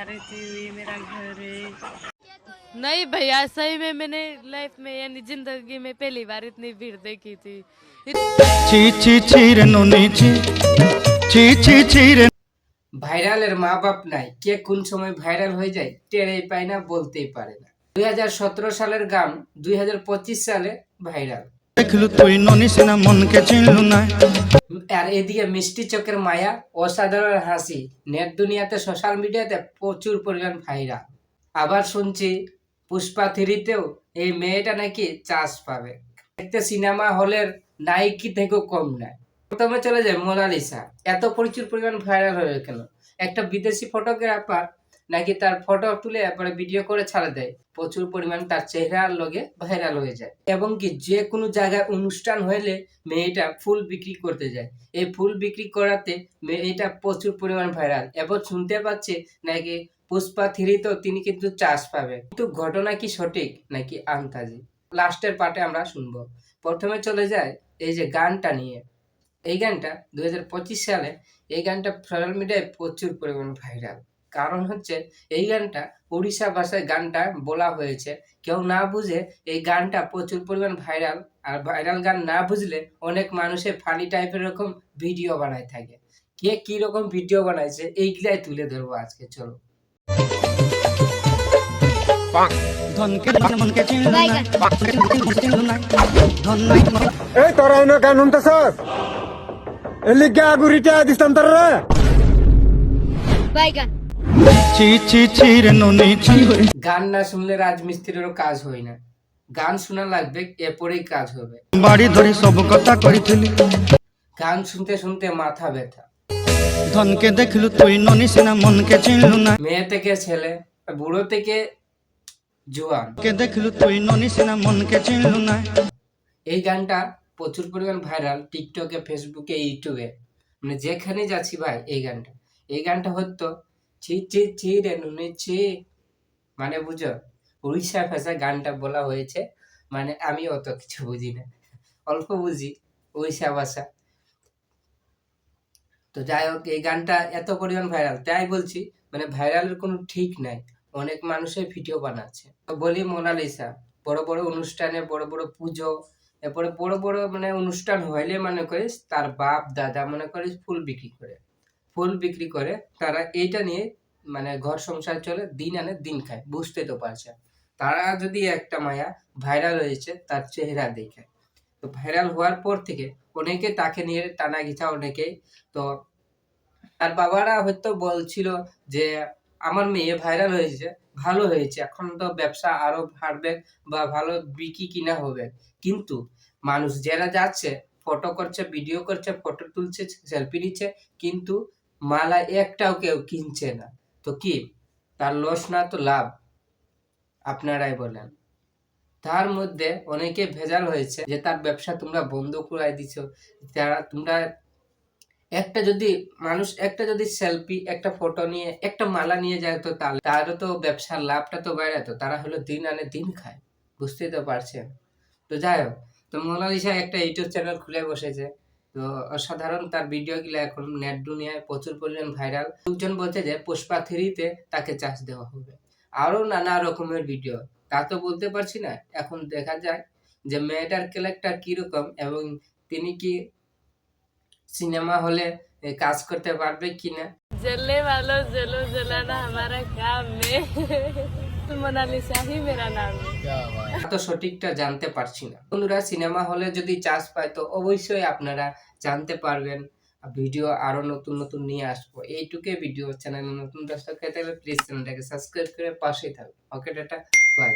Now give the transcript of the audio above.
रही थी ये मेरा घर है। नहीं भैया, सही में मैंने लाइफ में यानी जिंदगी में पहली बार इतनी भीड़ देखी थी। ছি ছি ছি রে ননি ছি ছি ছি ছি রে ভাইরালের মা বাপ নাই, কে কোন সময় ভাইরাল হয়ে যায় টেরই পায় না, বলতেই পারে না। 2017 সালের গান 2025 সালে ভাইরাল। দেখলু তুই ননি সিনা মনকে চিনলু না। আর এদিকে মিষ্টি চোখের মায়া, অসাধারণ হাসি নেট দুনিয়াতে সোশ্যাল মিডিয়াতে প্রচুর পরিমাণ ভাইরাল। আবার শুনছি পুষ্পা 3-তেও এই মেয়েটা নাকি চান্স পাবে। দেখতে সিনেমা হলের নায়িকা থেকেও কম নয়। প্রথমে চলে যায় মোনালিসা। এত প্রচুর পরিমাণ ভাইরাল হয়ে কেন? একটা বিদেশি ফটোগ্রাফার নাকি তার ফটো তুলে পরে ভিডিও করে ছাড়া দেয়, প্রচুর পরিমাণ তার চেহারার লগে ভাইরাল হয়ে যায়। এবং কি যে কোনো জায়গায় অনুষ্ঠান হইলে মেয়েটা ফুল বিক্রি করতে যায়। এই ফুল বিক্রি করাতে মেয়েটা প্রচুর পরিমাণ ভাইরাল। এবার শুনতে পাচ্ছে নাকি পুষ্পা 3-তেও তিনি কিন্তু চান্স পাবে। কিন্তু ঘটনা কি সঠিক নাকি আন্তাজি, লাস্টের পার্টে আমরা শুনবো। প্রথমে চলে যায় এই যে গানটা নিয়ে। এই গানটা 2025 সালে এই গানটা সোশ্যাল মিডিয়ায় প্রচুর পরিমাণ ভাইরাল। কারণ হচ্ছে এই গানটা উড়িষ্যা ভাষায় গানটা বলা হয়েছে। কেউ না বুঝে এই গানটা প্রচুর পরিমাণ ভাইরাল। আর ভাইরাল গান না বুঝলে অনেক মানুষের ফানি টাইপের এরকম ভিডিও বানায় থাকে। কে কি রকম ভিডিও বানাইছে এইগুলাই তুলে ধরবো আজকে, চলো। ধনকে মনকে চিনলু না। চিনলু না ধন নাই এই তোরা এনে কেন শুনতেছস? এলি কে আগুরিটা দিস্তাম তোরা? বাইগান ছি ছি ছি রে ননি ছি। গান না শুনলে রাজমিস্ত্রিরও কাজ হয় না। গান শোনা লাগবে, এরপরেই কাজ হবে। বাড়ি ধরি সব কথা করিছিলি। গান শুনতে শুনতে মাথা ব্যথা। ধনকে দেখলু তুই ননি সিনা মনকে চিনলু না। মেয়ে থেকে ছেলে, বুড়ো থেকে জোয়ান, কে দেখলু তুই ননি সিনা মনকে চিনলু না। এই গানটা প্রচুর পরিমাণ ভাইরাল টিকটকে, ফেসবুকে, ইউটিউবে, মানে যেখানে যাচ্ছি ভাই এই গানটা হতো ছি ছি ছি রে নুনি ছি। মানে বুঝো, উড়িষ্যা ভাষায় গানটা বলা হয়েছে। মানে আমি অত কিছু বুঝি না, অল্প বুঝি উড়িষ্যা ভাষা। তো যাই হোক, এই গানটা এত পরিমাণ ভাইরাল, তাই বলছি মানে ভাইরালের কোনো ঠিক নাই। অনেক মানুষের ভিডিও বানাচ্ছে। তো বলি মোনালিসা বড় বড় অনুষ্ঠানে, বড় বড় পুজো, এরপরে বড় বড় মানে অনুষ্ঠান হইলে মনে করিস তার বাপ দাদা মনে করিস ফুল বিক্রি করে তারা এইটা নিয়ে মানে ঘর সংসার চলে, দিন আনে দিন খায়। বুঝতে তো পারছে। তারা যদি একটা মায়া ভাইরাল হয়েছে তার চেহারা দেখে, তো ভাইরাল হওয়ার পর থেকে অনেকে তাকে নিয়ে টানা ঘিচা, অনেকেই। তো তার বাবারা হয়তো বলছিল যে আমার মেয়ে ভাইরাল হয়েছে, ভালো হয়েছে, এখন তো ব্যবসা আরো বাড়বে বা ভালো বিক্রি কিনা হবে। কিন্তু মানুষ যারা যাচ্ছে ফটো করছে, ভিডিও করছে, ফটো তুলছে, সেলফি নিচ্ছে, কিন্তু মালা একটাও কেউ কিনছে না। তো কি তার লস না তো লাভ? আপনারাই বলেন। তার মধ্যে অনেকে ভেজাল হয়েছে যে তার ব্যবসা তোমরা বন্ধ করে দিছো। তোমরা একটা যদি সেলফি, একটা ফটো নিয়ে, একটা মালা নিয়ে যায়, তো তারও তো ব্যবসার লাভটা তো বাড়াতো। তারা হলো দিন আনে দিন খায়, বুঝতেই তো পারছেন। তো যাই হোক, তো মোনালিসা একটা ইউটিউব চ্যানেল খুলে বসেছে। তো অসাধারণ তার ভিডিও গুলা এখন নেট দুনিয়ায় প্রচুর পরিমাণ ভাইরাল। লোকজন বলছে যে পুষ্পা 3-তে তাকে চান্স দেওয়া হবে, আরো নানা রকমের ভিডিও, তা তো বলতে পারছি না। এখন দেখা যায় যে মেয়েটার ক্যারেক্টার কিরকম এবং তিনি কি সিনেমা হলে কাজ করতে পারবে কিনা। जलने वालों जलो, जलाना हमारा काम है। मोनालिसा ही मेरा नाम है। তো সঠিকটা জানতে পারছি না। বন্ধুরা, সিনেমা হলে যদি চান্স পায় তো অবশ্যই আপনারা জানতে পারবেন। ভিডিও আরো নতুন নতুন নিয়ে আসবো। এইটুকুই ভিডিও। চ্যানেলে নতুন দর্শক হয়ে থাকলে প্লিজ চ্যানেলটাকে সাবস্ক্রাইব করে পাশেই থাকবেন। ওকে, টাটা, বাই।